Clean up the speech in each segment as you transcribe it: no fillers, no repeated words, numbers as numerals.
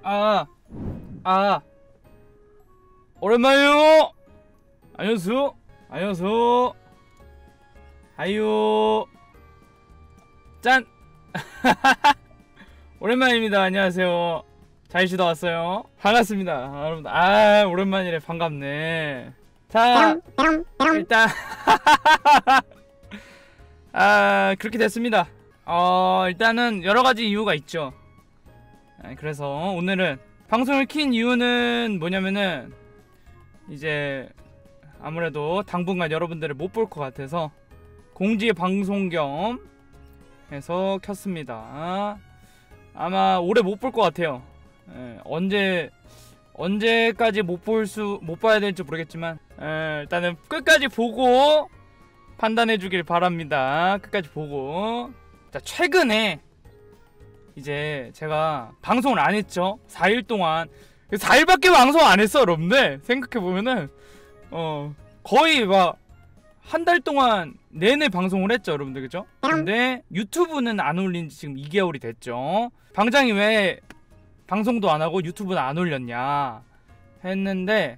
아, 오랜만이요. 안녕하세요. 안녕하세요. 아유, 짠. 오랜만입니다. 안녕하세요. 잘 쉬다 왔어요. 반갑습니다. 여러분, 오랜만이래. 반갑네. 자, 일단 그렇게 됐습니다. 일단은 여러가지 이유가 있죠. 그래서 오늘은 방송을 킨 이유는 뭐냐면은 이제 아무래도 당분간 여러분들을 못 볼 것 같아서 공지 방송 겸 해서 켰습니다. 아마 오래 못 볼 것 같아요. 언제까지 못 봐야 될지 모르겠지만 일단은 끝까지 보고 판단해 주길 바랍니다. 끝까지 보고. 자, 최근에 이제 제가 방송을 안 했죠. 4일 동안 4일밖에 방송 안 했어. 여러분들 생각해보면은 거의 막 한 달 동안 내내 방송을 했죠. 여러분들 그죠? 근데 유튜브는 안 올린 지 지금 2개월이 됐죠. 방장이 왜 방송도 안 하고 유튜브는 안 올렸냐 했는데,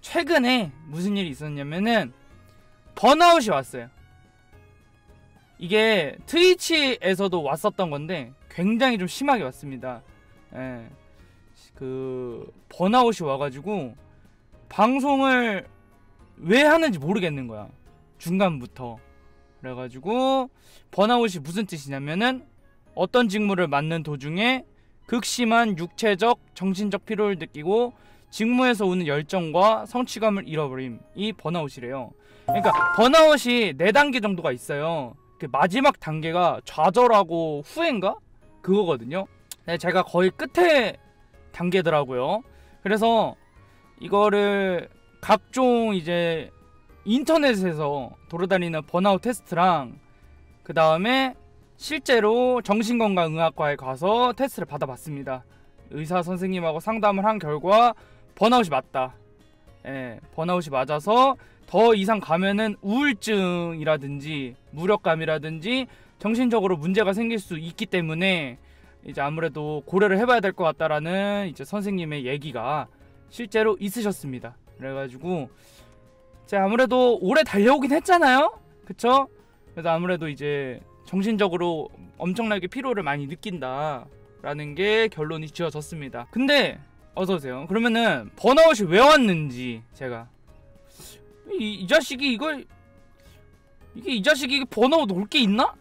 최근에 무슨 일이 있었냐면은 번아웃이 왔어요. 이게 트위치에서도 왔었던 건데 굉장히 좀 심하게 왔습니다. 그 번아웃이 와가지고 방송을 왜 하는지 모르겠는 거야, 중간부터. 그래가지고 번아웃이 무슨 뜻이냐면은 어떤 직무를 맡는 도중에 극심한 육체적, 정신적 피로를 느끼고 직무에서 오는 열정과 성취감을 잃어버림, 이 번아웃이래요. 그러니까 번아웃이 4단계 정도가 있어요. 그 마지막 단계가 좌절하고 후회인가? 그거거든요. 제가 거의 끝에 단계더라고요. 그래서 이거를 각종 이제 인터넷에서 돌아다니는 번아웃 테스트랑 그 다음에 실제로 정신건강의학과에 가서 테스트를 받아봤습니다. 의사 선생님하고 상담을 한 결과 번아웃이 맞다. 번아웃이 맞아서 더 이상 가면은 우울증이라든지 무력감이라든지 정신적으로 문제가 생길 수 있기 때문에 이제 아무래도 고려를 해봐야 될 것 같다라는 이제 선생님의 얘기가 실제로 있으셨습니다. 그래가지고 제가 아무래도 오래 달려오긴 했잖아요. 그쵸? 그래서 아무래도 이제 정신적으로 엄청나게 피로를 많이 느낀다라는 게 결론이 지어졌습니다. 근데 어서오세요. 그러면은 번아웃이 왜 왔는지, 제가 이 자식이 이 자식이 번아웃 올 게 있나?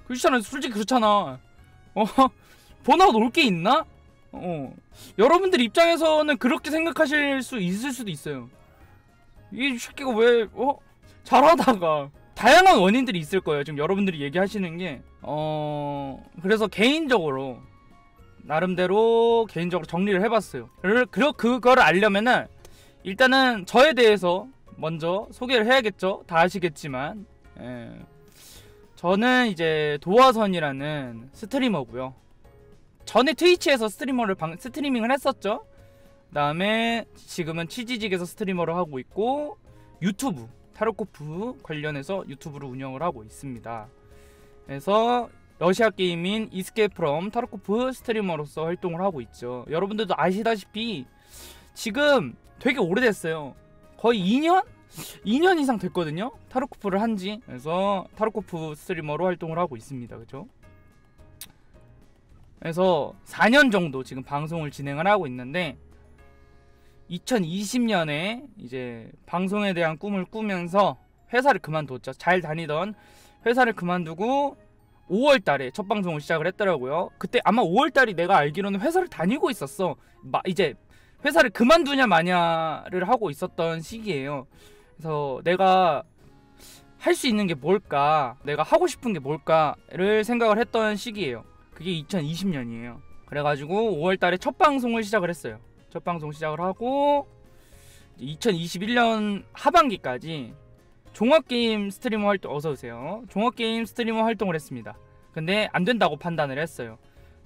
그렇잖아. 솔직히 그렇잖아. 번아웃 올 게 있나? 여러분들 입장에서는 그렇게 생각하실 수 있을 수도 있어요. 이 새끼가 왜 잘하다가, 다양한 원인들이 있을 거예요. 지금 여러분들이 얘기하시는 게 그래서 개인적으로 나름대로 개인적으로 정리를 해봤어요. 그거를 알려면은 일단은 저에 대해서 먼저 소개를 해야겠죠. 다 아시겠지만 저는 이제 도화선이라는 스트리머고요. 전에 트위치에서 스트리밍을 했었죠. 그 다음에 지금은 치지직에서 스트리머를 하고 있고, 유튜브 타르코프 관련해서 유튜브를 운영을 하고 있습니다. 그래서 러시아 게임인 이스케이프 프롬 타르코프 스트리머로서 활동을 하고 있죠. 여러분들도 아시다시피 지금 되게 오래됐어요. 거의 2년 이상 됐거든요, 타르코프를 한지. 그래서 타르코프 스트리머로 활동을 하고 있습니다. 그죠? 그래서 4년 정도 지금 방송을 진행을 하고 있는데, 2020년에 이제 방송에 대한 꿈을 꾸면서 회사를 그만뒀죠. 잘 다니던 회사를 그만두고 5월달에 첫 방송을 시작을 했더라고요. 그때 아마 5월달이 내가 알기로는 회사를 다니고 있었어. 이제 회사를 그만두냐 마냐를 하고 있었던 시기예요. 그래서 내가 할 수 있는 게 뭘까, 내가 하고 싶은 게 뭘까를 생각을 했던 시기예요. 그게 2020년이에요. 그래가지고 5월달에 첫 방송을 시작을 했어요. 첫 방송 시작을 하고 2021년 하반기까지 종합게임 스트리머 활동, 어서오세요, 종합게임 스트리머 활동을 했습니다. 근데 안된다고 판단을 했어요.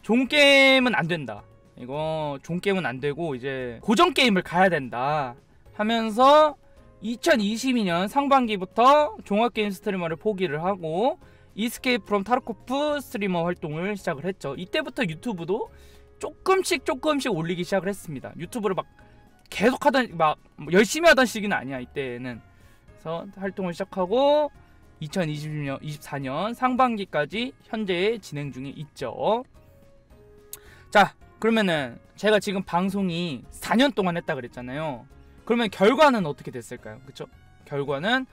종게임은 안된다, 이거 종게임은 안되고 이제 고정게임을 가야 된다 하면서 2022년 상반기부터 종합게임 스트리머를 포기를 하고 이스케이프 프롬 타르코프 스트리머 활동을 시작을 했죠. 이때부터 유튜브도 조금씩 올리기 시작을 했습니다. 유튜브를 막 계속 하던 막 열심히 하던 시기는 아니야 이때는. 그래서 활동을 시작하고 2024년 상반기까지 현재 진행 중에 있죠. 자, 그러면은 제가 지금 방송이 4년 동안 했다 그랬잖아요. 그러면 결과는 어떻게 됐을까요? 그쵸? 결과는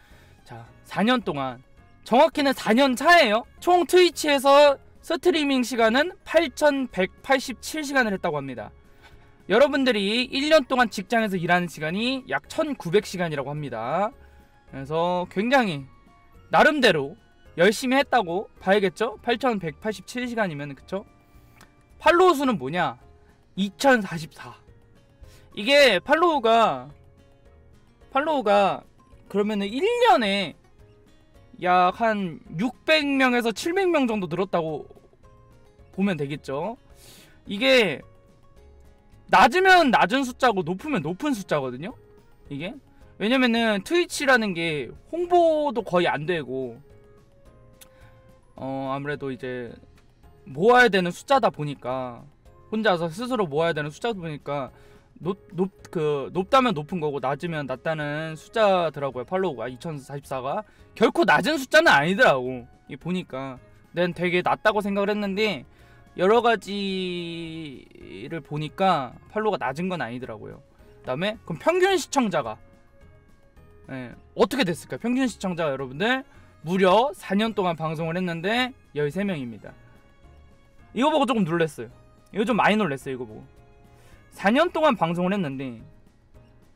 자 4년 동안, 정확히는 4년 차예요. 총 트위치에서 스트리밍 시간은 8,187시간을 했다고 합니다. 여러분들이 1년 동안 직장에서 일하는 시간이 약 1,900시간이라고 합니다. 그래서 굉장히 나름대로 열심히 했다고 봐야겠죠? 8,187시간이면 그쵸? 팔로우 수는 뭐냐? 2044. 이게 팔로우가 그러면은 1년에 약 한 600명에서 700명 정도 늘었다고 보면 되겠죠. 이게 낮으면 낮은 숫자고 높으면 높은 숫자거든요. 이게 왜냐면은 트위치라는 게 홍보도 거의 안 되고 아무래도 이제 모아야 되는 숫자다 보니까, 혼자서 스스로 모아야 되는 숫자다 보니까 높다면 높은 거고 낮으면 낮다는 숫자더라고요. 팔로우가 2044가 결코 낮은 숫자는 아니더라고. 이 보니까 난 되게 낮다고 생각을 했는데 여러 가지를 보니까 팔로우가 낮은 건 아니더라고요. 그다음에 그럼 평균 시청자가 어떻게 됐을까요? 평균 시청자가 여러분들 무려 4년 동안 방송을 했는데 13명입니다. 이거 보고 조금 놀랐어요. 이거 좀 많이 놀랐어요. 이거 보고 4년 동안 방송을 했는데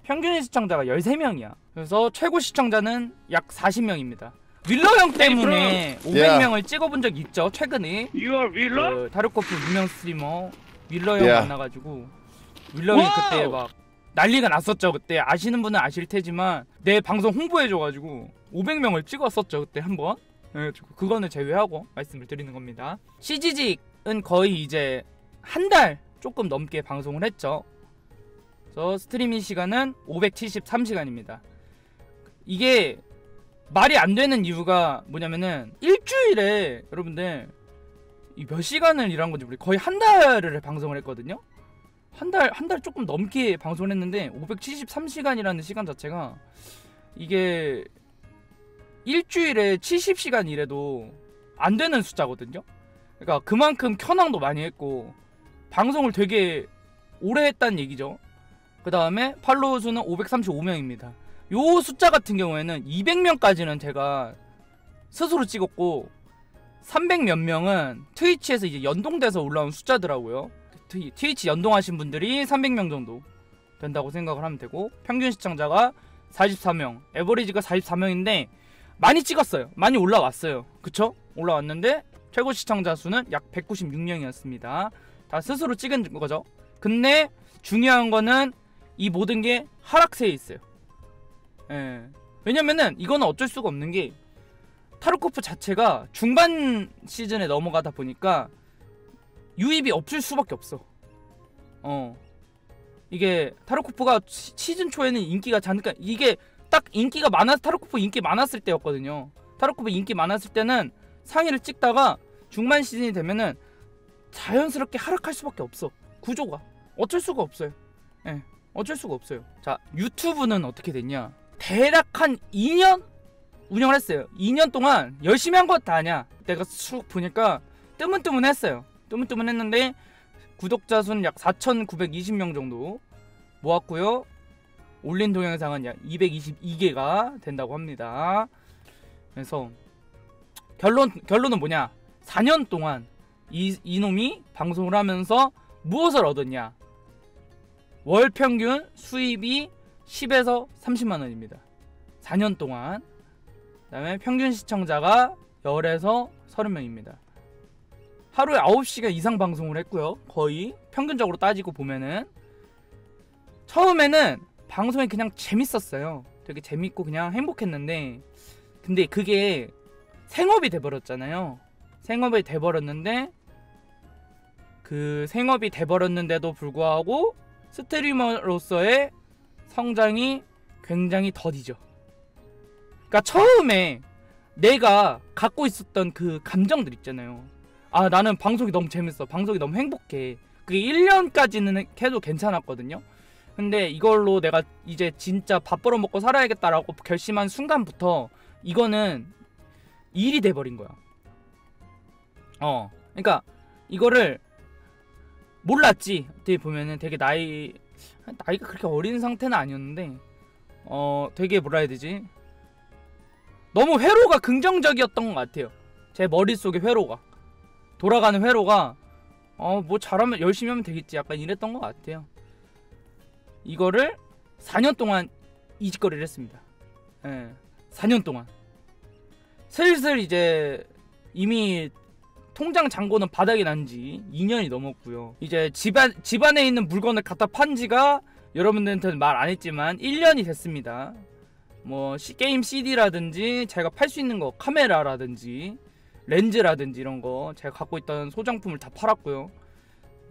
평균 시청자가 13명이야. 그래서 최고 시청자는 약 40명입니다. 윌러 형 때문에 500명을 찍어본 적이 있죠. 최근에 그 타르코프 유명 스트리머 윌러 형 만나가지고 윌러 형이 그때 막 난리가 났었죠. 그때 아시는 분은 아실 테지만 내 방송 홍보해줘가지고 500명을 찍었었죠. 그때 한번. 그거는 제외하고 말씀을 드리는 겁니다. CG직은 거의 이제 한 달 조금 넘게 방송을 했죠. 그래서 스트리밍 시간은 573시간입니다. 이게 말이 안 되는 이유가 뭐냐면은 일주일에 여러분들 몇 시간을 일한 건지 모르겠어요. 거의 한 달을 방송을 했거든요. 한 달 조금 넘게 방송을 했는데 573시간이라는 시간 자체가 이게 일주일에 70시간 일해도 안 되는 숫자거든요. 그러니까 그만큼 켜낭도 많이 했고 방송을 되게 오래 했다는 얘기죠. 그 다음에 팔로우 수는 535명입니다. 요 숫자 같은 경우에는 200명까지는 제가 스스로 찍었고 300 몇 명은 트위치에서 이제 연동돼서 올라온 숫자더라고요. 트위치 연동하신 분들이 300명 정도 된다고 생각을 하면 되고, 평균 시청자가 44명, 에버리지가 44명인데 많이 찍었어요. 많이 올라왔어요. 그쵸? 올라왔는데 최고 시청자 수는 약 196명이었습니다. 다 스스로 찍은 거죠. 근데 중요한 거는 이 모든 게 하락세에 있어요. 왜냐면은 이거는 어쩔 수가 없는 게 타르코프 자체가 중반 시즌에 넘어가다 보니까 유입이 없을 수밖에 없어. 이게 타르코프가 시즌 초에는 인기가 그러니까 이게 딱 인기가 타르코프 인기 많았을 때였거든요. 타르코프 인기 많았을 때는 상위를 찍다가 중반 시즌이 되면은 자연스럽게 하락할 수밖에 없어. 구조가 어쩔 수가 없어요. 어쩔 수가 없어요. 자, 유튜브는 어떻게 됐냐? 대략 한 2년 운영을 했어요. 2년 동안 열심히 한 것 다 아냐? 내가 쭉 보니까 뜨문뜨문했어요. 뜨문뜨문했는데 구독자 수는 약 4,920명 정도 모았고요. 올린 동영상은 약 222개가 된다고 합니다. 그래서 결론은 뭐냐? 4년 동안 이놈이 방송을 하면서 무엇을 얻었냐? 월 평균 수입이 10에서 30만 원입니다. 4년 동안. 그 다음에 평균 시청자가 10에서 30명입니다. 하루에 9시간 이상 방송을 했고요. 거의 평균적으로 따지고 보면은 처음에는 방송이 그냥 재밌었어요. 되게 재밌고 그냥 행복했는데, 근데 그게 생업이 돼버렸잖아요. 생업이 돼버렸는데, 그 생업이 돼버렸는데도 불구하고 스트리머로서의 성장이 굉장히 더디죠. 그러니까 처음에 내가 갖고 있었던 그 감정들 있잖아요. 아, 나는 방송이 너무 재밌어, 방송이 너무 행복해, 그게 1년까지는 해도 괜찮았거든요. 근데 이걸로 내가 이제 진짜 밥 벌어먹고 살아야겠다라고 결심한 순간부터 이거는 일이 돼버린 거야. 그러니까 이거를 몰랐지. 어떻게 보면은 되게 나이가 그렇게 어린 상태는 아니었는데 되게 뭐라 해야 되지? 너무 회로가 긍정적이었던 것 같아요. 제 머릿속에 회로가 돌아가는 회로가 뭐 잘하면 열심히 하면 되겠지 약간 이랬던 것 같아요. 이거를 4년 동안 이직거리를 했습니다. 4년 동안 슬슬 이제 이미 통장 잔고는 바닥이 난지 2년이 넘었고요. 이제 집안에 있는 물건을 갖다 판 지가 여러분들한테는 말 안 했지만 1년이 됐습니다. 뭐 게임 CD라든지 제가 팔 수 있는 거 카메라라든지 렌즈라든지 이런 거 제가 갖고 있던 소장품을 다 팔았고요.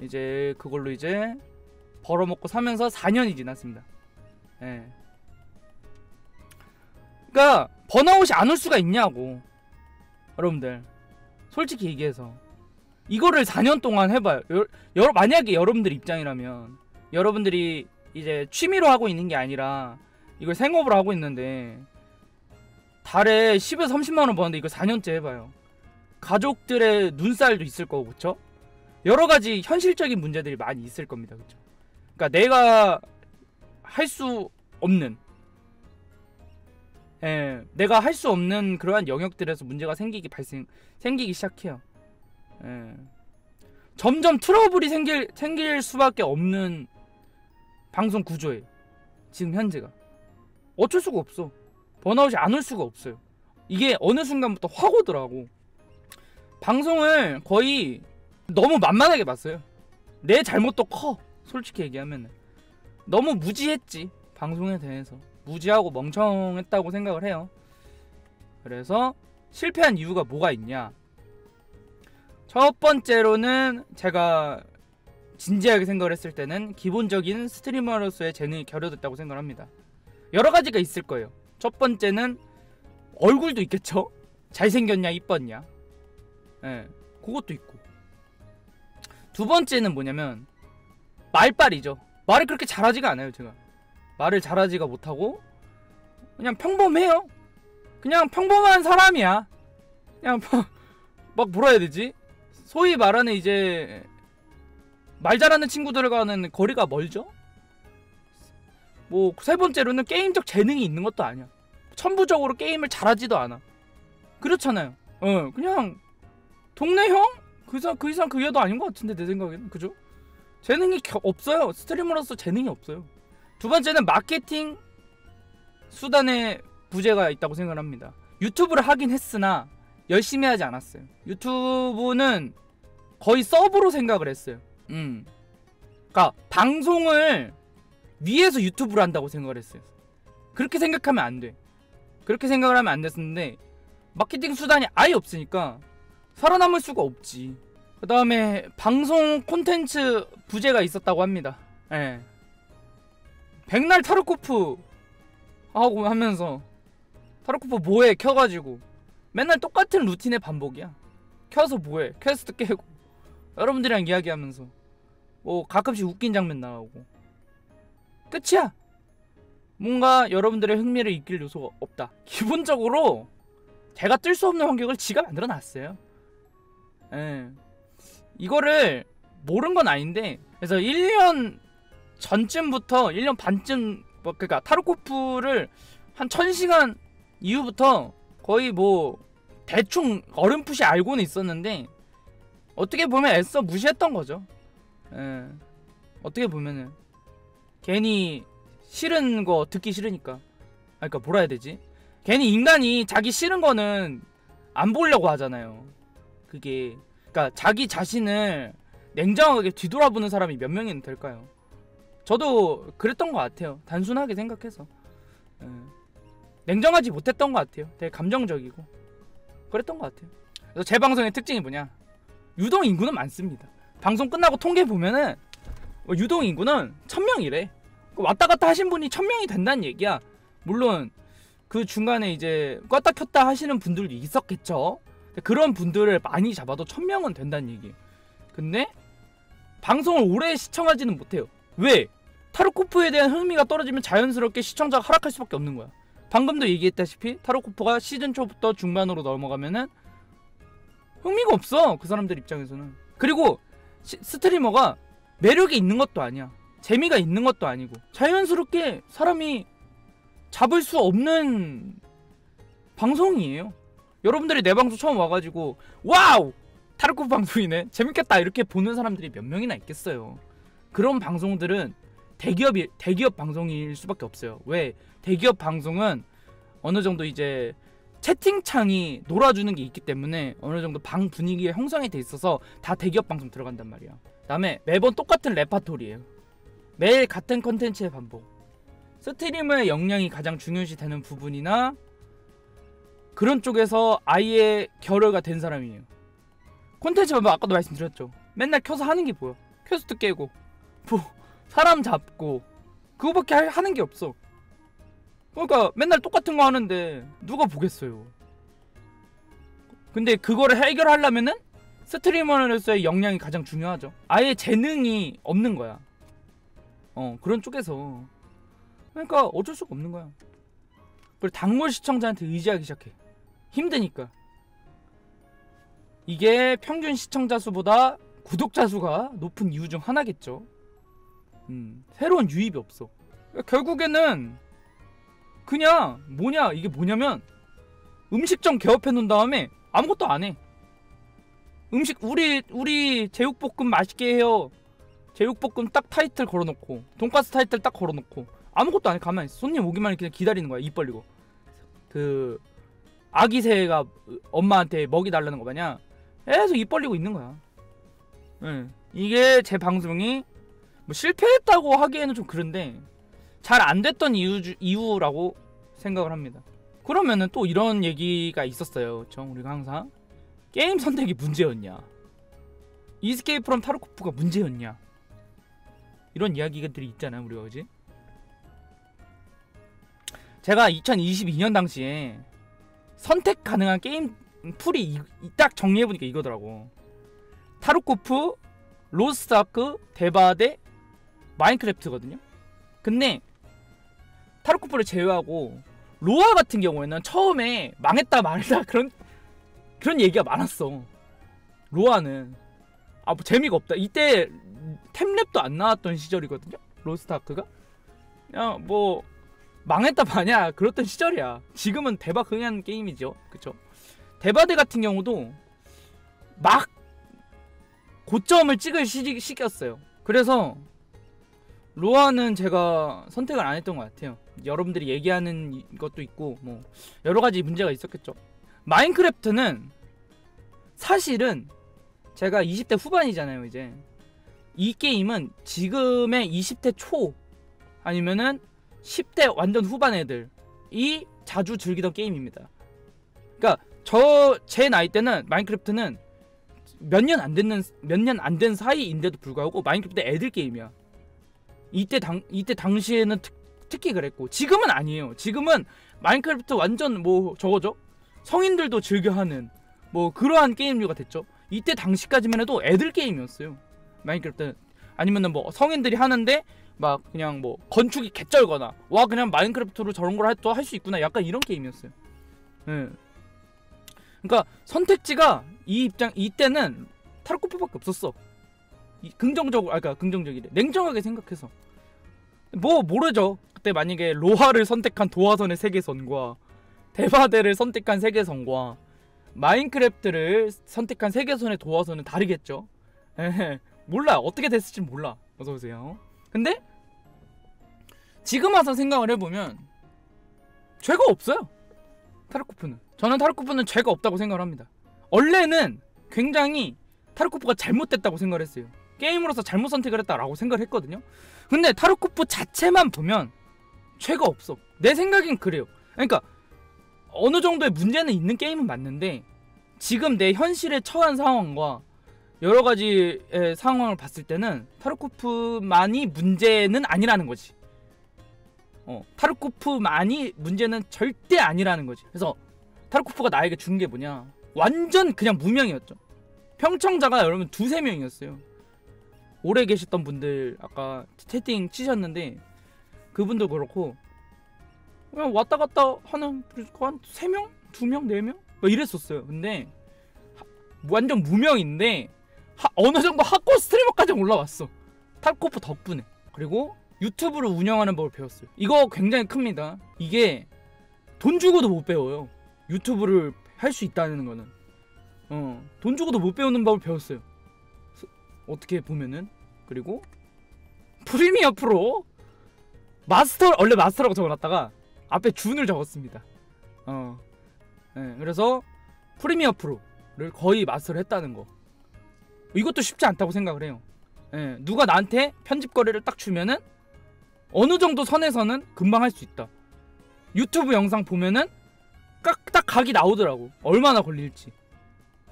이제 그걸로 이제 벌어먹고 사면서 4년이 지났습니다. 그러니까 번아웃이 안 올 수가 있냐고. 여러분들 솔직히 얘기해서 이거를 4년 동안 해봐요. 만약에 여러분들 입장이라면 여러분들이 이제 취미로 하고 있는 게 아니라 이걸 생업으로 하고 있는데 달에 10에서 30만원 버는데 이거 4년째 해봐요. 가족들의 눈살도 있을 거고 그쵸? 여러가지 현실적인 문제들이 많이 있을 겁니다. 그쵸? 그러니까 내가 할 수 없는 내가 할 수 없는 그러한 영역들에서 문제가 생기기 시작해요. 점점 트러블이 생길 수밖에 없는 방송 구조예요. 지금 현재가 어쩔 수가 없어. 번아웃이 안 올 수가 없어요. 이게 어느 순간부터 확 오더라고. 방송을 거의 너무 만만하게 봤어요. 내 잘못도 커. 솔직히 얘기하면 너무 무지했지. 방송에 대해서 무지하고 멍청했다고 생각을 해요. 그래서 실패한 이유가 뭐가 있냐. 첫 번째로는 제가 진지하게 생각을 했을 때는 기본적인 스트리머로서의 재능이 결여됐다고 생각을 합니다. 여러 가지가 있을 거예요. 첫 번째는 얼굴도 있겠죠. 잘생겼냐 이뻤냐. 그것도 있고. 두 번째는 뭐냐면 말빨이죠. 말을 그렇게 잘하지가 않아요. 제가 말을 잘하지가 못하고 그냥 평범해요. 그냥 평범한 사람이야. 그냥 막 뭐라 해야 되지? 소위 말하는 이제 말 잘하는 친구들과는 거리가 멀죠? 뭐 세 번째로는 게임적 재능이 있는 것도 아니야. 천부적으로 게임을 잘하지도 않아. 그렇잖아요. 그냥 동네 형? 그 이상 그 이하도 아닌 것 같은데 내 생각에는. 그죠? 재능이 없어요. 스트리머로서 재능이 없어요. 두 번째는 마케팅 수단의 부재가 있다고 생각을 합니다. 유튜브를 하긴 했으나 열심히 하지 않았어요. 유튜브는 거의 서브로 생각을 했어요. 그러니까 방송을 위해서 유튜브를 한다고 생각을 했어요. 그렇게 생각하면 안 돼. 그렇게 생각을 하면 안 됐었는데 마케팅 수단이 아예 없으니까 살아남을 수가 없지. 그 다음에 방송 콘텐츠 부재가 있었다고 합니다. 백날 타르코프 하고 하면서 타르코프 뭐해 켜가지고 맨날 똑같은 루틴의 반복이야. 켜서 뭐해 퀘스트 깨고 여러분들이랑 이야기하면서 뭐 가끔씩 웃긴 장면 나오고 끝이야. 뭔가 여러분들의 흥미를 이끌 요소가 없다. 기본적으로 제가 뜰 수 없는 환경을 지가 만들어 놨어요. 이거를 모른 건 아닌데, 그래서 1년 전쯤부터 1년 반쯤 그러니까 타르코프를 한 1000시간 이후부터 거의 뭐 대충 어렴풋이 알고는 있었는데 어떻게 보면 애써 무시했던 거죠. 어떻게 보면은 괜히 싫은 거 듣기 싫으니까. 그러니까 뭐라 해야 되지? 괜히 인간이 자기 싫은 거는 안 보려고 하잖아요. 그게 그러니까 자기 자신을 냉정하게 뒤돌아보는 사람이 몇 명이나 될까요? 저도 그랬던 것 같아요. 단순하게 생각해서 냉정하지 못했던 것 같아요. 되게 감정적이고 그랬던 것 같아요. 그래서 제 방송의 특징이 뭐냐? 유동 인구는 많습니다. 방송 끝나고 통계 보면은 유동 인구는 1000명이래. 왔다 갔다 하신 분이 1000명이 된다는 얘기야. 물론 그 중간에 이제 껐다 켰다 하시는 분들도 있었겠죠. 그런 분들을 많이 잡아도 1000명은 된다는 얘기. 근데 방송을 오래 시청하지는 못해요. 왜? 타르코프에 대한 흥미가 떨어지면 자연스럽게 시청자가 하락할 수밖에 없는 거야. 방금도 얘기했다시피 타르코프가 시즌 초부터 중반으로 넘어가면은 흥미가 없어, 그 사람들 입장에서는. 그리고 스트리머가 매력이 있는 것도 아니야. 재미가 있는 것도 아니고 자연스럽게 사람이 잡을 수 없는 방송이에요. 여러분들이 내 방송 처음 와가지고 와우! 타르코프 방송이네, 재밌겠다, 이렇게 보는 사람들이 몇 명이나 있겠어요. 그런 방송들은 대기업 방송일 수밖에 없어요. 왜? 대기업 방송은 어느 정도 이제 채팅창이 놀아주는 게 있기 때문에 어느 정도 방 분위기가 형성이 돼 있어서 다 대기업 방송 들어간단 말이야. 그다음에 매번 똑같은 레파토리예요. 매일 같은 컨텐츠의 반복. 스트리머의 역량이 가장 중요시 되는 부분이나 그런 쪽에서 아예 결여가 된 사람이에요. 콘텐츠 반복, 아까도 말씀드렸죠. 맨날 켜서 하는 게 뭐야? 퀘스트 깨고 뭐 사람 잡고 그거밖에 하는 게 없어. 그러니까 맨날 똑같은 거 하는데 누가 보겠어요. 근데 그거를 해결하려면은 스트리머로서의 역량이 가장 중요하죠. 아예 재능이 없는 거야. 그런 쪽에서. 그러니까 어쩔 수가 없는 거야. 그리고 단골 시청자한테 의지하기 시작해. 힘드니까. 이게 평균 시청자 수보다 구독자 수가 높은 이유 중 하나겠죠. 새로운 유입이 없어. 결국에는 그냥 이게 뭐냐면 음식점 개업해 놓은 다음에 아무것도 안 해. 음식 우리 제육볶음 맛있게 해요. 제육볶음 딱 타이틀 걸어놓고 돈가스 타이틀 딱 걸어놓고 아무것도 안 해. 가만히 있어. 손님 오기만 그냥 기다리는 거야. 입 벌리고. 그 아기 새가 엄마한테 먹이 달라는 거 마냥 계속 입 벌리고 있는 거야. 이게 제 방송이 뭐 실패했다고 하기에는 좀 그런데 잘 안 됐던 이유라고 생각을 합니다. 그러면은 또 이런 얘기가 있었어요. 우리가 항상 게임 선택이 문제였냐, 이스케이프 프롬 타르코프가 문제였냐, 이런 이야기들이 있잖아요. 우리가 그지? 제가 2022년 당시에 선택 가능한 게임 풀이 딱 정리해보니까 이거더라고. 타르코프, 로스트아크, 데바데, 마인크래프트거든요. 근데 타르코프를 제외하고 로아 같은 경우에는 처음에 망했다 그런 얘기가 많았어. 로아는 뭐 재미가 없다. 이때 템랩도 안 나왔던 시절이거든요. 로스트아크가 그냥 뭐 망했다 마냐 그랬던 시절이야. 지금은 대박 흥한 게임이죠. 그쵸? 데바데 같은 경우도 막 고점을 찍을 시기였어요. 그래서 로아는 제가 선택을 안 했던 것 같아요. 여러분들이 얘기하는 것도 있고 뭐 여러가지 문제가 있었겠죠. 마인크래프트는 사실은 제가 20대 후반이잖아요. 이제 이 게임은 지금의 20대 초 아니면은 10대 완전 후반 애들이 자주 즐기던 게임입니다. 그러니까 제 나이 때는 마인크래프트는 몇 년 안 된 사이인데도 불구하고 마인크래프트 애들 게임이야. 이때 당시에는 특히 그랬고, 지금은 아니에요. 지금은 마인크래프트 완전 뭐 저거죠. 성인들도 즐겨하는 뭐 그러한 게임류가 됐죠. 이때 당시까지만 해도 애들 게임이었어요. 마인크래프트는. 아니면은 뭐 성인들이 하는데 막 그냥 뭐 건축이 개쩔거나 와 그냥 마인크래프트로 저런 걸 할 수 있구나, 약간 이런 게임이었어요. 그러니까 선택지가 이때는 타르코프밖에 없었어. 긍정적이래. 냉정하게 생각해서 뭐 모르죠. 그때 만약에 로하를 선택한 도화선의 세계선과 데바데를 선택한 세계선과 마인크래프트를 선택한 세계선의 도화선은 다르겠죠. 몰라, 어떻게 됐을지 몰라. 어서오세요. 근데 지금 와서 생각을 해보면 죄가 없어요. 타르코프는. 저는 타르코프는 죄가 없다고 생각을 합니다. 원래는 굉장히 타르코프가 잘못됐다고 생각을 했어요. 게임으로서 잘못 선택을 했다라고 생각을 했거든요. 근데 타르코프 자체만 보면 죄가 없어. 내 생각엔 그래요. 그러니까 어느 정도의 문제는 있는 게임은 맞는데 지금 내 현실에 처한 상황과 여러 가지의 상황을 봤을 때는 타르코프만이 문제는 아니라는 거지. 타르코프만이 문제는 절대 아니라는 거지. 그래서 타르코프가 나에게 준 게 뭐냐, 완전 그냥 무명이었죠. 평청자가 여러분 2~3명이었어요. 오래 계셨던 분들 아까 채팅 치셨는데 그분도 그렇고 그냥 왔다 갔다 하는 한 3명? 2명? 4명? 막 이랬었어요. 근데 완전 무명인데 어느 정도 하코 스트리머까지 올라왔어. 타르코프 덕분에. 그리고 유튜브를 운영하는 법을 배웠어요. 이거 굉장히 큽니다. 이게 돈 주고도 못 배워요. 유튜브를 할 수 있다는 거는 돈 주고도 못 배우는 법을 배웠어요. 어떻게 보면은. 그리고 프리미어 프로 마스터, 원래 마스터라고 적어놨다가 앞에 준을 적었습니다. 네, 그래서 프리미어 프로를 거의 마스터를 했다는 거. 이것도 쉽지 않다고 생각을 해요. 네, 누가 나한테 편집 거래를 딱 주면은 어느 정도 선에서는 금방 할 수 있다. 유튜브 영상 보면은 딱 각이 나오더라고. 얼마나 걸릴지.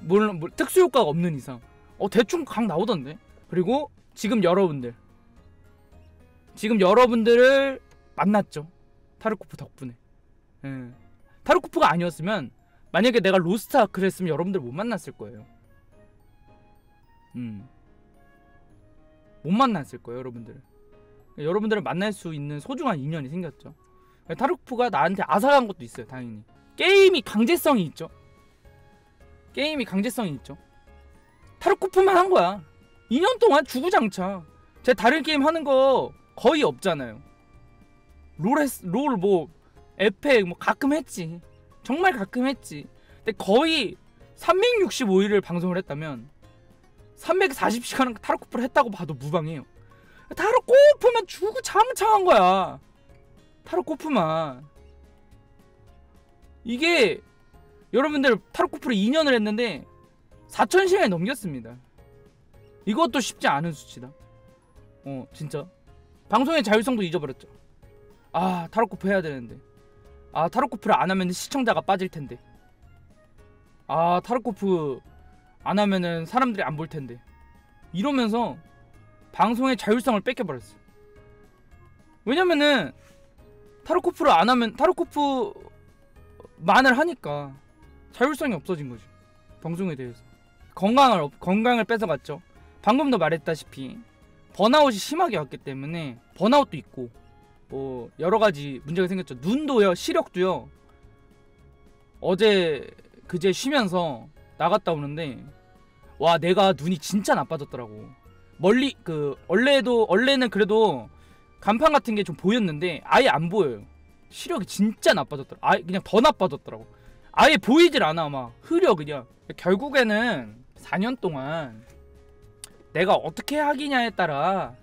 물론 특수 효과가 없는 이상 대충 각 나오던데. 그리고 지금 여러분들을 만났죠. 타르코프 덕분에. 타르코프가 아니었으면 만약에 내가 로스트 아크를 했으면 여러분들 못 만났을 거예요. 못 만났을 거예요, 여러분들. 여러분들을 만날 수 있는 소중한 인연이 생겼죠. 타르코프가 나한테 아삭한 것도 있어요, 당연히. 게임이 강제성이 있죠. 타르코프만 한 거야. 2년 동안 주구장창. 제가 다른 게임 하는 거 거의 없잖아요. 롤 뭐 에펙 뭐 가끔 했지. 정말 가끔 했지. 근데 거의 365일을 방송을 했다면 340시간은 타르코프를 했다고 봐도 무방해요. 타르코프만 주구장창한 거야. 타르코프만. 이게 여러분들 타르코프를 2년을 했는데 4000시간이 넘겼습니다. 이것도 쉽지 않은 수치다. 진짜. 방송의 자율성도 잊어버렸죠. 아, 타르코프 해야 되는데. 아, 타르코프를 안 하면 시청자가 빠질 텐데. 아, 타르코프 안 하면은 사람들이 안 볼 텐데. 이러면서 방송의 자율성을 뺏겨버렸어. 왜냐면은 타르코프를 안 하면 타르코프만을 하니까 자율성이 없어진 거지. 방송에 대해서. 건강을 뺏어갔죠. 방금도 말했다시피 번아웃이 심하게 왔기 때문에 번아웃도 있고 뭐 여러가지 문제가 생겼죠. 눈도요, 시력도요. 어제 그제 쉬면서 나갔다 오는데 와, 내가 눈이 진짜 나빠졌더라고. 멀리 원래는 그래도 간판 같은 게 좀 보였는데 아예 안 보여요. 시력이 진짜 나빠졌더라. 아예 그냥 더 나빠졌더라고. 아예 보이질 않아. 막 흐려 그냥. 결국에는 4년 동안 내가 어떻게 하기냐에 따라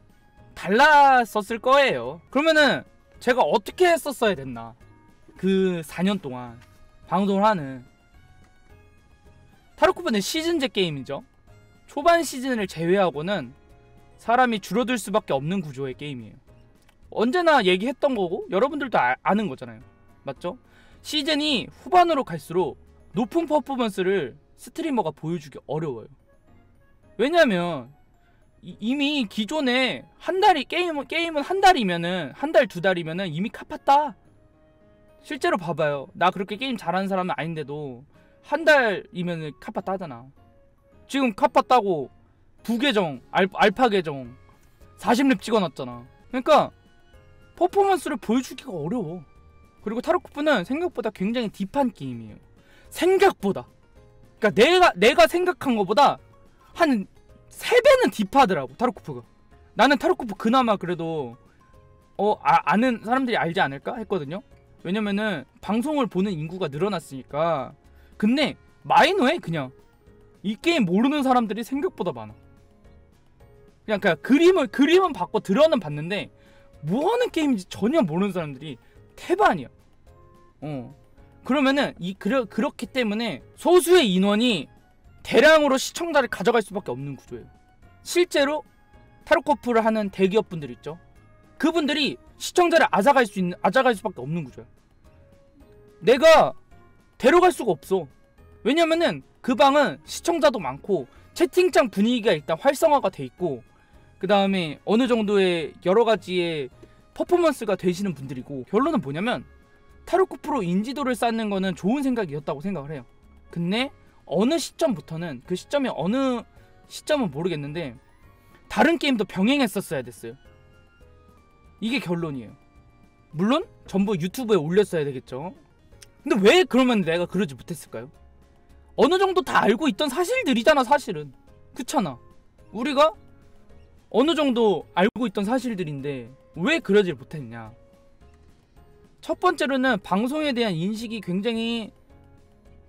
달랐었을 거예요. 그러면은 제가 어떻게 했었어야 됐나. 그 4년 동안 방송을 하는. 타르코프는 시즌제 게임이죠. 초반 시즌을 제외하고는 사람이 줄어들 수밖에 없는 구조의 게임이에요. 언제나 얘기했던 거고 여러분들도 아는 거잖아요. 맞죠? 시즌이 후반으로 갈수록 높은 퍼포먼스를 스트리머가 보여주기 어려워요. 왜냐면 이미 기존에 한 달이 게임은 한 달이면은 한 달, 2달이면은 이미 카팠다. 실제로 봐봐요. 나 그렇게 게임 잘하는 사람은 아닌데도 한 달이면은 카팠다 하잖아. 지금 카팠다고 부계정, 알파 계정 40렙 찍어놨잖아. 그러니까 퍼포먼스를 보여주기가 어려워. 그리고 타르코프는 생각보다 굉장히 딥한 게임이에요. 생각보다. 그러니까 내가 생각한 것보다 한 3배는 딥하더라고, 타르코프가. 나는 타르코프 그나마 그래도 아는 사람들이 알지 않을까 했거든요. 왜냐면은 방송을 보는 인구가 늘어났으니까. 근데 마이너해. 그냥 이 게임 모르는 사람들이 생각보다 많아. 그냥 그림은 봤고 들어는 봤는데 뭐하는 게임인지 전혀 모르는 사람들이 태반이야. 그러면은 그렇기 때문에 소수의 인원이 대량으로 시청자를 가져갈 수밖에 없는 구조예요. 실제로 타르코프를 하는 대기업분들 있죠. 그분들이 시청자를 앗아갈 수밖에 없는 구조야. 내가 데려갈 수가 없어. 왜냐면은 그 방은 시청자도 많고 채팅창 분위기가 일단 활성화가 돼 있고, 그 다음에 어느 정도의 여러 가지의 퍼포먼스가 되시는 분들이고, 결론은 뭐냐면 타르코프로 인지도를 쌓는 거는 좋은 생각이었다고 생각을 해요. 근데 어느 시점부터는, 그 시점이 어느 시점은 모르겠는데 다른 게임도 병행했었어야 됐어요. 이게 결론이에요. 물론 전부 유튜브에 올렸어야 되겠죠. 근데 왜 그러면 내가 그러지 못했을까요? 어느 정도 다 알고 있던 사실들이잖아, 사실은. 그렇잖아. 우리가 어느 정도 알고 있던 사실들인데 왜 그러질 못했냐. 첫 번째로는 방송에 대한 인식이 굉장히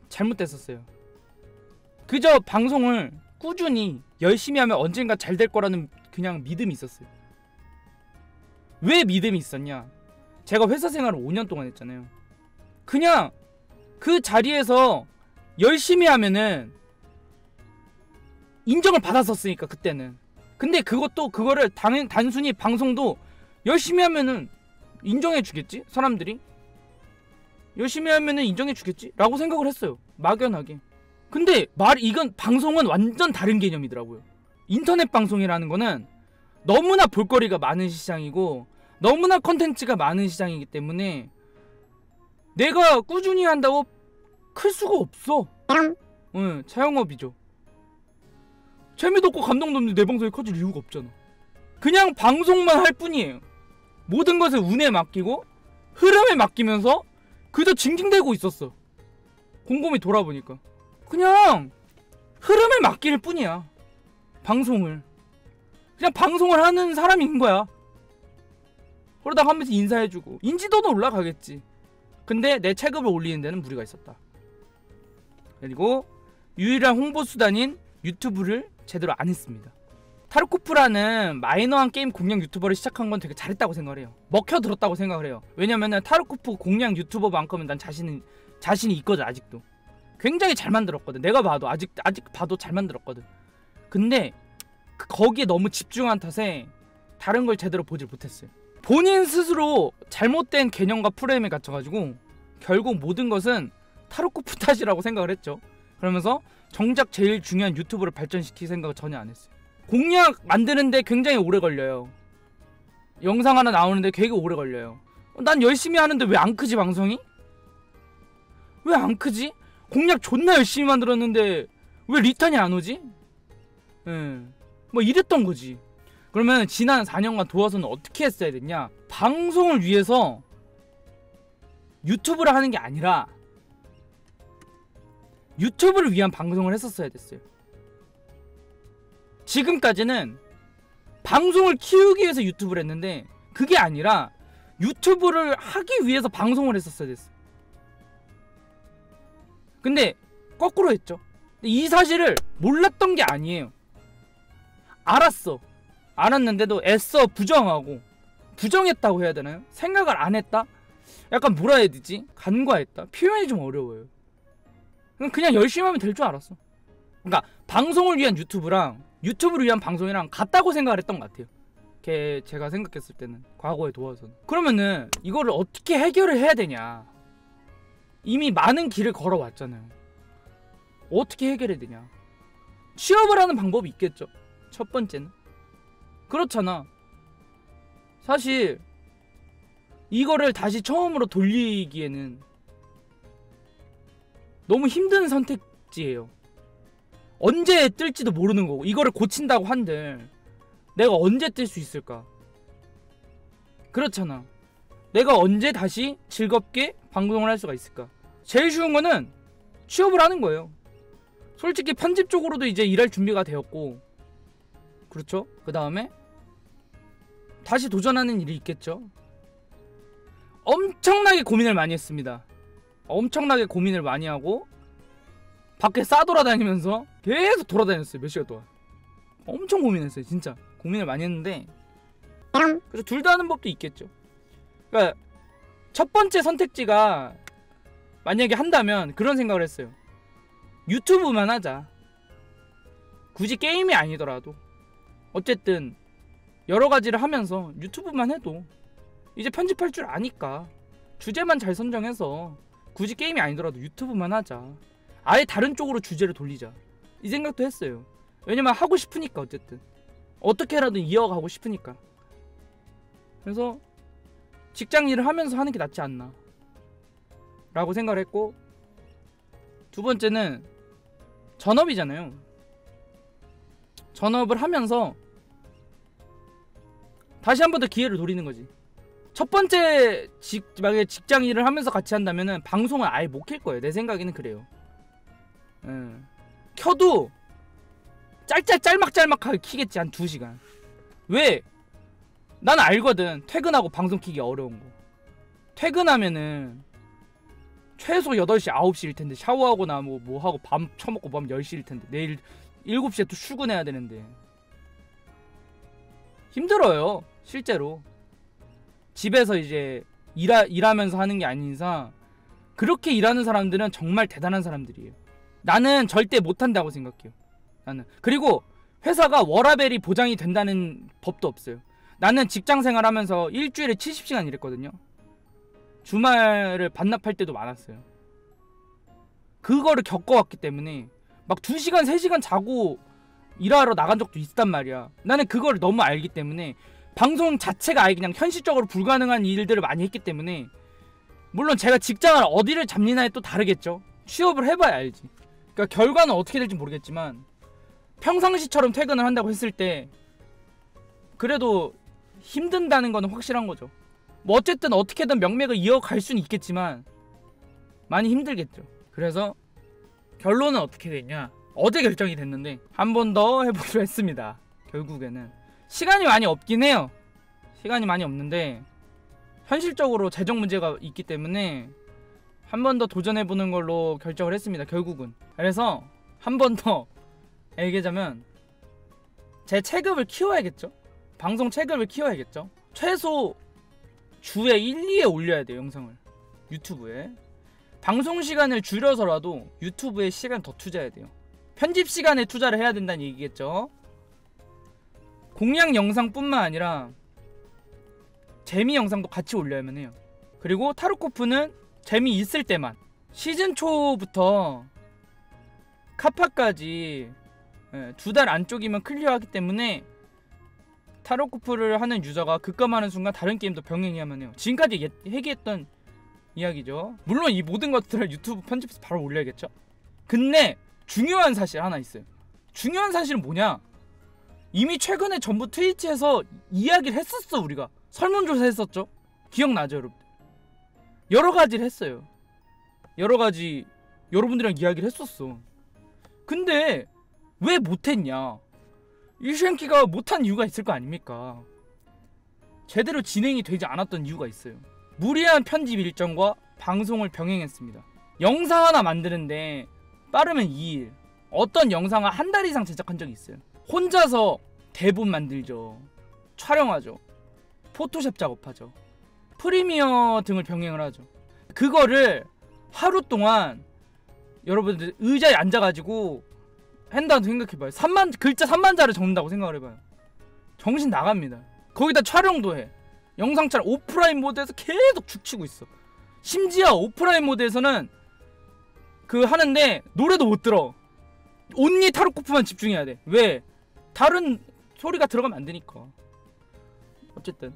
잘못됐었어요. 그저 방송을 꾸준히 열심히 하면 언젠가 잘 될 거라는 그냥 믿음이 있었어요. 왜 믿음이 있었냐? 제가 회사 생활을 5년 동안 했잖아요. 그냥 그 자리에서 열심히 하면은 인정을 받았었으니까, 그때는. 근데 그거를 단순히 방송도 열심히 하면은 인정해 주겠지? 사람들이 열심히 하면은 인정해 주겠지? 라고 생각을 했어요. 막연하게. 근데 이건 방송은 완전 다른 개념이더라고요. 인터넷 방송이라는 거는 너무나 볼거리가 많은 시장이고 너무나 컨텐츠가 많은 시장이기 때문에 내가 꾸준히 한다고 클 수가 없어. 응, 자영업이죠. 재미도 없고 감동도 없는데 내 방송이 커질 이유가 없잖아. 그냥 방송만 할 뿐이에요. 모든 것을 운에 맡기고 흐름에 맡기면서 그저 징징대고 있었어. 곰곰이 돌아보니까 그냥 흐름에 맡길 뿐이야. 방송을 그냥 방송을 하는 사람인 거야. 그러다가 한 번씩 인사해주고 인지도도 올라가겠지. 근데 내 체급을 올리는 데는 무리가 있었다. 그리고 유일한 홍보 수단인 유튜브를 제대로 안 했습니다. 타르코프라는 마이너한 게임 공략 유튜버를 시작한 건 되게 잘했다고 생각을 해요. 먹혀들었다고 생각을 해요. 왜냐면은 타르코프 공략 유튜버만큼은 난 자신이 있거든. 아직도 굉장히 잘 만들었거든. 내가 봐도 아직 봐도 잘 만들었거든. 근데 거기에 너무 집중한 탓에 다른 걸 제대로 보질 못했어요. 본인 스스로 잘못된 개념과 프레임에 갇혀가지고 결국 모든 것은 타르코프 탓이라고 생각을 했죠. 그러면서 정작 제일 중요한 유튜브를 발전시킬 생각을 전혀 안 했어요. 공략 만드는데 굉장히 오래 걸려요. 영상 하나 나오는데 되게 오래 걸려요. 난 열심히 하는데 왜 안 크지, 방송이? 왜 안 크지? 공략 존나 열심히 만들었는데 왜 리턴이 안 오지? 뭐 이랬던 거지. 그러면 지난 4년간 도와서는 어떻게 했어야 됐냐? 방송을 위해서 유튜브를 하는 게 아니라 유튜브를 위한 방송을 했었어야 됐어요. 지금까지는 방송을 키우기 위해서 유튜브를 했는데 그게 아니라 유튜브를 하기 위해서 방송을 했었어야 됐어. 근데 거꾸로 했죠. 이 사실을 몰랐던 게 아니에요. 알았는데도 애써 부정하고, 부정했다고 해야 되나요? 생각을 안 했다? 약간 뭐라 해야 되지? 간과했다? 표현이 좀 어려워요. 그냥 열심히 하면 될 줄 알았어. 그러니까 방송을 위한 유튜브랑 유튜브를 위한 방송이랑 같다고 생각을 했던 것 같아요. 제가 생각했을 때는, 과거에 도와서는. 그러면은 이거를 어떻게 해결을 해야 되냐? 이미 많은 길을 걸어왔잖아요. 어떻게 해결해야 되냐? 취업을 하는 방법이 있겠죠. 첫 번째는 그렇잖아. 사실 이거를 다시 처음으로 돌리기에는 너무 힘든 선택지예요. 언제 뜰지도 모르는 거고, 이거를 고친다고 한들 내가 언제 뜰 수 있을까? 그렇잖아. 내가 언제 다시 즐겁게 방송을 할 수가 있을까? 제일 쉬운 거는 취업을 하는 거예요. 솔직히 편집 쪽으로도 이제 일할 준비가 되었고, 그렇죠? 그 다음에 다시 도전하는 일이 있겠죠. 엄청나게 고민을 많이 했습니다. 엄청나게 고민을 많이 하고 밖에 싸돌아다니면서 계속 돌아다녔어요. 몇 시간 동안. 엄청 고민했어요. 진짜 고민을 많이 했는데, 그래서 둘 다 하는 법도 있겠죠. 그러니까 첫 번째 선택지가 만약에 한다면 그런 생각을 했어요. 유튜브만 하자. 굳이 게임이 아니더라도 어쨌든 여러 가지를 하면서 유튜브만 해도 이제 편집할 줄 아니까 주제만 잘 선정해서 굳이 게임이 아니더라도 유튜브만 하자. 아예 다른 쪽으로 주제를 돌리자. 이 생각도 했어요. 왜냐면 하고 싶으니까, 어쨌든 어떻게라도 이어가고 싶으니까. 그래서 직장 일을 하면서 하는 게 낫지 않나 라고 생각을 했고, 두 번째는 전업이잖아요. 전업을 하면서 다시 한 번 더 기회를 노리는 거지. 첫 번째 만약에 직장 일을 하면서 같이 한다면은 방송을 아예 못 켤 거예요. 내 생각에는 그래요. 켜도 짤막하게 키겠지. 한 2시간. 왜? 난 알거든. 퇴근하고 방송 키기 어려운 거. 퇴근하면은 최소 8시 9시일 텐데 샤워하고 나면 뭐 하고 밤 처먹고 밤 10시일 텐데 내일 7시에 또 출근해야 되는데 힘들어요. 실제로 집에서 이제 일하면서 하는 게 아닌 이상 그렇게 일하는 사람들은 정말 대단한 사람들이에요. 나는 절대 못한다고 생각해요. 나는. 그리고 회사가 워라밸이 보장이 된다는 법도 없어요. 나는 직장생활 하면서 일주일에 70시간 일했거든요. 주말을 반납할 때도 많았어요. 그거를 겪어왔기 때문에 막 2시간 3시간 자고 일하러 나간 적도 있단 말이야. 나는 그거를 너무 알기 때문에 방송 자체가 아예 그냥 현실적으로 불가능한 일들을 많이 했기 때문에 물론 제가 직장을 어디를 잡느냐에 또 다르겠죠. 취업을 해봐야 알지. 그러니까 결과는 어떻게 될지 모르겠지만 평상시처럼 퇴근을 한다고 했을 때 그래도 힘든다는 거는 확실한 거죠. 뭐 어쨌든 어떻게든 명맥을 이어갈 수는 있겠지만 많이 힘들겠죠. 그래서 결론은 어떻게 됐냐, 어제 결정이 됐는데 한 번 더 해보기로 했습니다. 결국에는 시간이 많이 없긴 해요. 시간이 많이 없는데 현실적으로 재정 문제가 있기 때문에 한 번 더 도전해보는 걸로 결정을 했습니다. 결국은. 그래서 한 번 더 얘기하자면 제 체급을 키워야겠죠. 방송 체급을 키워야겠죠. 최소 주에 1, 2회 올려야 돼요. 영상을 유튜브에. 방송 시간을 줄여서라도 유튜브에 시간 더 투자해야 돼요. 편집 시간에 투자를 해야 된다는 얘기겠죠. 공략 영상뿐만 아니라 재미 영상도 같이 올려야만 해요. 그리고 타르코프는 재미 있을 때만, 시즌 초부터 카파까지 2달 안쪽이면 클리어하기 때문에 타로코프를 하는 유저가 급감하는 순간 다른 게임도 병행해야만 해요. 지금까지 얘기했던 이야기죠. 물론 이 모든 것들을 유튜브 편집해서 바로 올려야겠죠. 근데 중요한 사실 하나 있어요. 중요한 사실은 뭐냐, 이미 최근에 전부 트위치에서 이야기를 했었어. 우리가 설문조사 했었죠. 기억나죠 여러분? 여러 가지를 했어요. 여러 가지 여러분들이랑 이야기를 했었어. 근데 왜 못했냐, 이슈앤키가 못한 이유가 있을 거 아닙니까? 제대로 진행이 되지 않았던 이유가 있어요. 무리한 편집 일정과 방송을 병행했습니다. 영상 하나 만드는데 빠르면 2일, 어떤 영상을 한 달 이상 제작한 적이 있어요. 혼자서 대본 만들죠, 촬영하죠, 포토샵 작업하죠, 프리미어 등을 병행을 하죠. 그거를 하루 동안 여러분들 의자에 앉아가지고 한다고 생각해봐요. 글자 3만 자를 적는다고 생각을 해봐요. 정신 나갑니다. 거기다 촬영도 해. 영상 촬영 오프라인 모드에서 계속 죽치고 있어. 심지어 오프라인 모드에서는 그 하는데 노래도 못 들어. 온리 타르코프만 집중해야 돼. 왜? 다른 소리가 들어가면 안 되니까. 어쨌든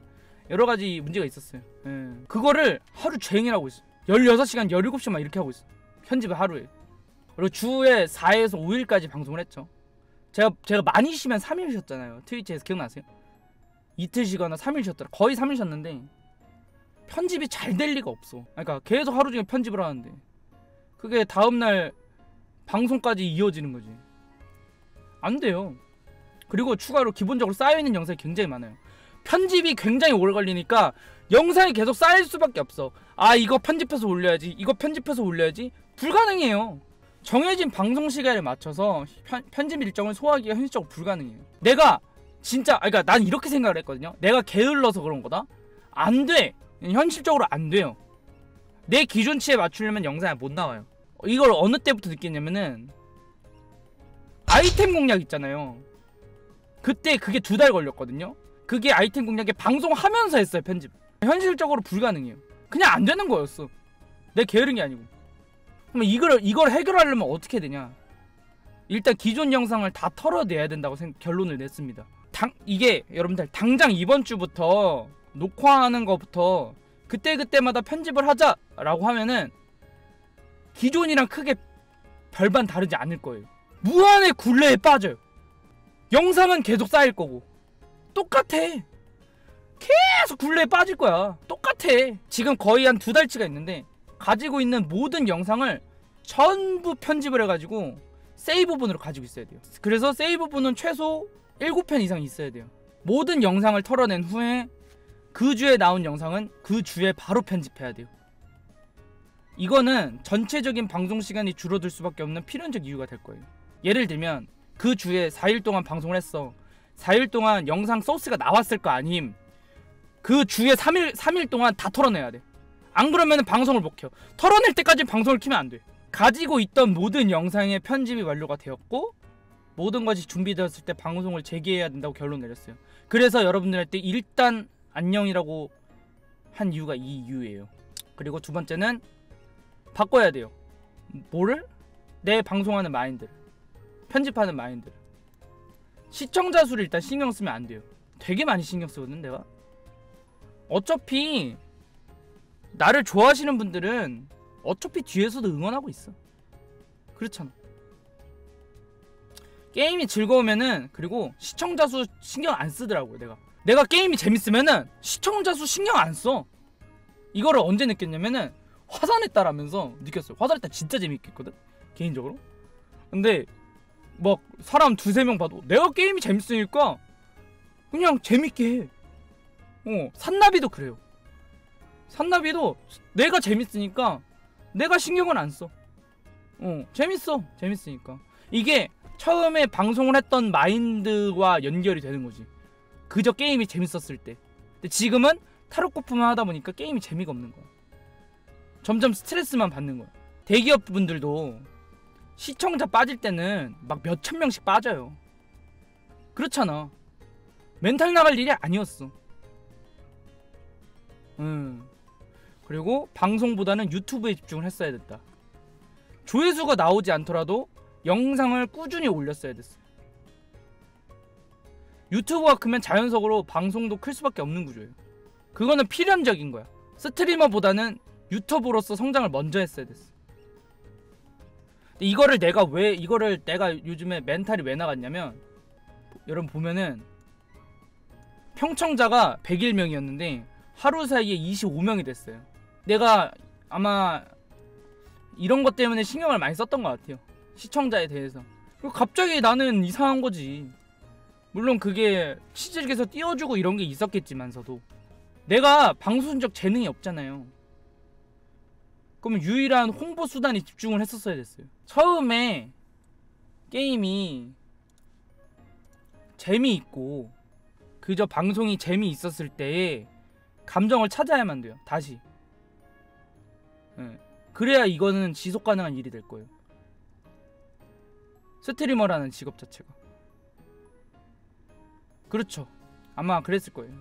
여러 가지 문제가 있었어요. 그거를 하루 종일 하고 있어. 16시간 17시간 이렇게 하고 있어. 편집을 하루에. 그리고 주에 4에서 5일까지 방송을 했죠. 제가 많이 쉬면 3일 쉬었잖아요. 트위치에서 기억나세요? 이틀 쉬거나 3일 쉬었더라. 거의 3일 쉬었는데 편집이 잘 될 리가 없어. 그러니까 계속 하루 종일 편집을 하는데 그게 다음날 방송까지 이어지는 거지. 안 돼요. 그리고 추가로 기본적으로 쌓여있는 영상이 굉장히 많아요. 편집이 굉장히 오래 걸리니까 영상이 계속 쌓일 수밖에 없어. 아, 이거 편집해서 올려야지, 이거 편집해서 올려야지. 불가능해요. 정해진 방송 시간에 맞춰서 편집 일정을 소화하기가 현실적으로 불가능해요. 내가 진짜, 그러니까 난 이렇게 생각을 했거든요. 내가 게을러서 그런 거다? 안 돼. 현실적으로 안 돼요. 내 기준치에 맞추려면 영상이 못 나와요. 이걸 어느 때부터 느꼈냐면은 아이템 공략 있잖아요. 그때 그게 2달 걸렸거든요. 그게 아이템 공략에 방송하면서 했어요. 편집. 현실적으로 불가능해요. 그냥 안 되는 거였어. 내 게으른 게 아니고. 그럼 이걸 해결하려면 어떻게 되냐, 일단 기존 영상을 다 털어내야 된다고 결론을 냈습니다. 이게 여러분들 당장 이번 주부터 녹화하는 거부터 그때그때마다 편집을 하자라고 하면은 기존이랑 크게 별반 다르지 않을 거예요. 무한의 굴레에 빠져요. 영상은 계속 쌓일 거고 똑같아. 계속 굴레에 빠질 거야. 똑같아. 지금 거의 한 2달치가 있는데 가지고 있는 모든 영상을 전부 편집을 해가지고 세이브본으로 가지고 있어야 돼요. 그래서 세이브본은 최소 7편 이상 있어야 돼요. 모든 영상을 털어낸 후에 그 주에 나온 영상은 그 주에 바로 편집해야 돼요. 이거는 전체적인 방송 시간이 줄어들 수밖에 없는 필연적 이유가 될 거예요. 예를 들면 그 주에 4일 동안 방송을 했어. 4일 동안 영상 소스가 나왔을 거 아님. 그 주에 3일 동안 다 털어내야 돼. 안 그러면 방송을 못 켜. 털어낼 때까지 방송을 키면 안 돼. 가지고 있던 모든 영상의 편집이 완료가 되었고 모든 것이 준비되었을 때 방송을 재개해야 된다고 결론 내렸어요. 그래서 여러분들한테 일단 안녕이라고 한 이유가 이 이유예요. 그리고 두 번째는 바꿔야 돼요. 뭐를? 내 방송하는 마인드를, 편집하는 마인드를. 시청자 수를 일단 신경 쓰면 안 돼요. 되게 많이 신경 쓰거든 내가. 어차피 나를 좋아하시는 분들은 어차피 뒤에서도 응원하고 있어. 그렇잖아. 게임이 즐거우면은, 그리고 시청자 수 신경 안 쓰더라고요. 내가 게임이 재밌으면은 시청자 수 신경 안 써. 이거를 언제 느꼈냐면은 화산의 딸하면서 느꼈어요. 화산의 딸 진짜 재밌겠거든 개인적으로. 근데 막 사람 2-3명 봐도 내가 게임이 재밌으니까 그냥 재밌게 해. 산나비도 그래요. 산나비도 내가 재밌으니까 내가 신경을 안 써. 재밌으니까. 이게 처음에 방송을 했던 마인드와 연결이 되는 거지. 그저 게임이 재밌었을 때. 근데 지금은 타로코프만 하다 보니까 게임이 재미가 없는 거야. 점점 스트레스만 받는 거야. 대기업 분들도 시청자 빠질 때는 막 몇천 명씩 빠져요. 그렇잖아. 멘탈 나갈 일이 아니었어. 그리고 방송보다는 유튜브에 집중을 했어야 됐다. 조회수가 나오지 않더라도 영상을 꾸준히 올렸어야 됐어. 유튜브가 크면 자연적으로 방송도 클 수밖에 없는 구조예요. 그거는 필연적인 거야. 스트리머보다는 유튜버로서 성장을 먼저 했어야 됐어. 이거를 내가 요즘에 멘탈이 왜 나갔냐면, 여러분 보면은 평청자가 101명이었는데 하루 사이에 25명이 됐어요. 내가 아마 이런 것 때문에 신경을 많이 썼던 것 같아요. 시청자에 대해서. 그리고 갑자기 나는 이상한 거지. 물론 그게 취직에서 띄워주고 이런 게 있었겠지만서도 내가 방송적 재능이 없잖아요. 그러면 유일한 홍보 수단이 집중을 했었어야 됐어요. 처음에 게임이 재미있고 그저 방송이 재미있었을 때에 감정을 찾아야만 돼요. 다시. 그래야 이거는 지속 가능한 일이 될 거예요. 스트리머라는 직업 자체가. 그렇죠. 아마 그랬을 거예요.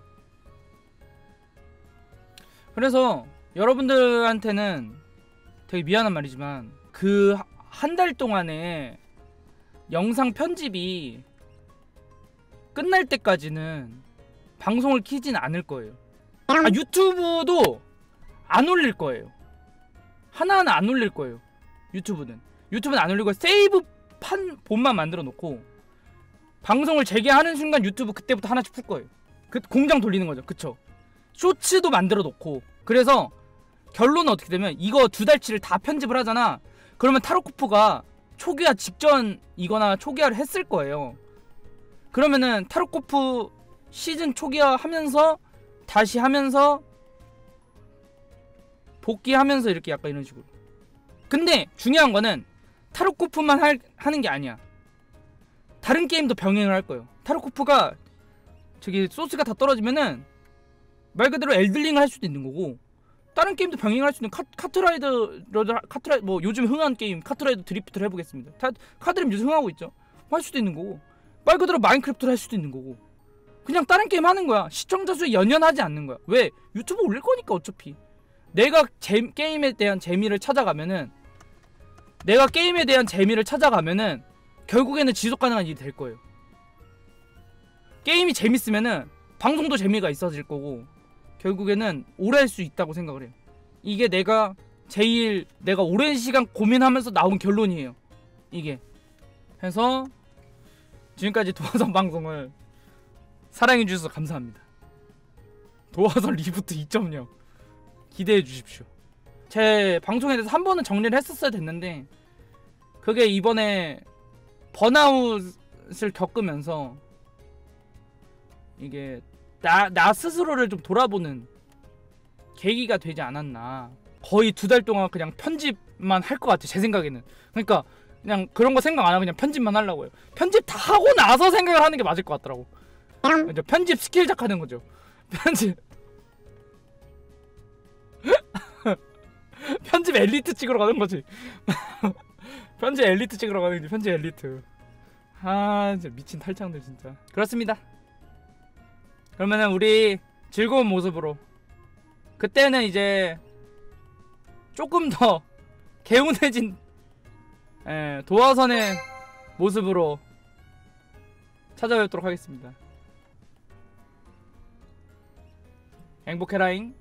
그래서 여러분들한테는 되게 미안한 말이지만 그 한 달 동안에 영상 편집이 끝날 때까지는 방송을 키진 않을 거예요. 유튜브도 안 올릴 거예요. 하나하나 안 올릴 거예요. 유튜브는 안 올리고 세이브 본만 만들어 놓고 방송을 재개하는 순간 유튜브 그때부터 하나씩 풀 거예요. 그 공장 돌리는 거죠. 그쵸? 쇼츠도 만들어 놓고. 그래서 결론은 어떻게 되면 이거 2달치를 다 편집을 하잖아. 그러면 타로코프가 초기화 직전이거나 초기화를 했을 거예요. 그러면은 타로코프 시즌 초기화 하면서 다시 하면서 복귀하면서 이렇게 약간 이런 식으로. 근데 중요한 거는 타로코프만 하는 게 아니야. 다른 게임도 병행을 할 거예요. 타로코프가 저기 소스가 다 떨어지면은 말 그대로 엘들링을 할 수도 있는 거고, 다른 게임도 병행을 할 수 있는 카트라이더 뭐 요즘 흥한 게임 카트라이더 드리프트를 해보겠습니다. 카드림 요즘 흥하고 있죠. 할 수도 있는 거고, 말 그대로 마인크래프트를 할 수도 있는 거고, 그냥 다른 게임 하는 거야. 시청자 수에 연연하지 않는 거야. 왜? 유튜브 올릴 거니까. 어차피 내가 게임에 대한 재미를 찾아가면은 결국에는 지속 가능한 일이 될 거예요. 게임이 재밌으면은 방송도 재미가 있어질 거고 결국에는 오래 할 수 있다고 생각을 해요. 이게 내가 오랜 시간 고민하면서 나온 결론이에요. 이게. 해서 지금까지 도화선 방송을 사랑해 주셔서 감사합니다. 도화선 리부트 2.0 기대해 주십시오. 제 방송에 대해서 한 번은 정리를 했었어야 됐는데 그게 이번에 번아웃을 겪으면서 이게 나 스스로를 좀 돌아보는 계기가 되지 않았나. 거의 2달 동안 그냥 편집만 할 것 같아 제 생각에는. 그러니까 그냥 그런 거 생각 안 하고 그냥 편집만 하려고요. 편집 다 하고 나서 생각을 하는 게 맞을 것 같더라고. 이제 편집 스킬 작하는 거죠. 편집 편집 엘리트 찍으러 가는 거지. 편집 엘리트 찍으러 가는 거지. 편집 엘리트. 아 진짜 미친 탈창들 진짜. 그렇습니다. 그러면은 우리 즐거운 모습으로 그때는 이제 조금 더 개운해진 도화선의 모습으로 찾아뵙도록 하겠습니다. 행복해라잉.